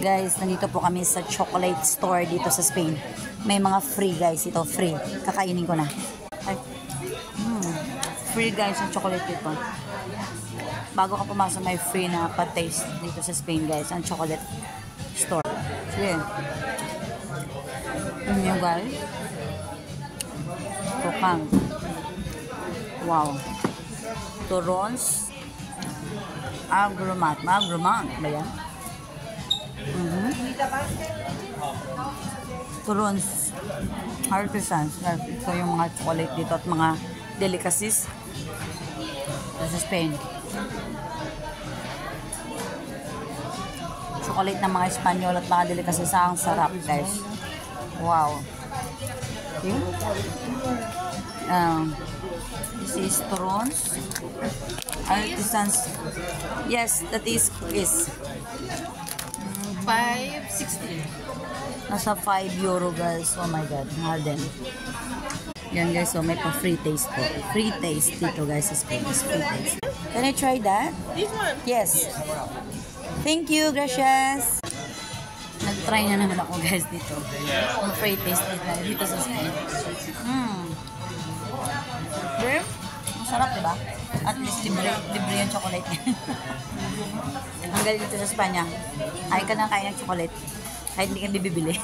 Guys, nandito po kami sa chocolate store dito sa Spain. May mga free guys. Ito, free. Kakainin ko na. Ay. Free guys ang chocolate dito. Bago ka pumasok, may free na pa-taste dito sa Spain guys. Ang chocolate store. Sige. Ano yun guys? Tukang. Wow. Turons. Agromat. Agromat ba yan? Turons. Artisans. Ito yung mga chocolate dito at mga delicacies. Ito sa Spain. Chocolate ng mga Espanyol at mga delicacies. Ang sarap guys. Wow. Okay. This is Turons. Artisans. Yes, that is cookies. 5.60. Nasa 5 euro guys. Oh my god. Mahal din. Yan guys. So may pa free taste po. Free taste dito guys sa Spain. Free taste. Can I try that? This one? Yes. Thank you. Gracias. Nag-try na naman ako guys dito. Ang free taste dito sa Spain. Pero, masarap diba? At least libre yung chocolate. Ang galing dito sa Espanya. Kain ka na kain ng chocolate. Kahit hindi ka bibili.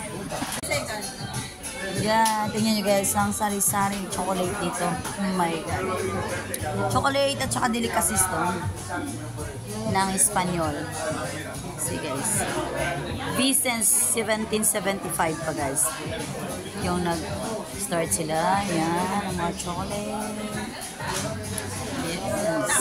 Yan, tingnan nyo guys, ang sari-saring chocolate dito. Oh my god. Chocolate at saka delicacies to. Ng Espanyol. See guys. Since 1775 pa guys. Yung nag-start sila. Yan, ang mga chocolate. Yes.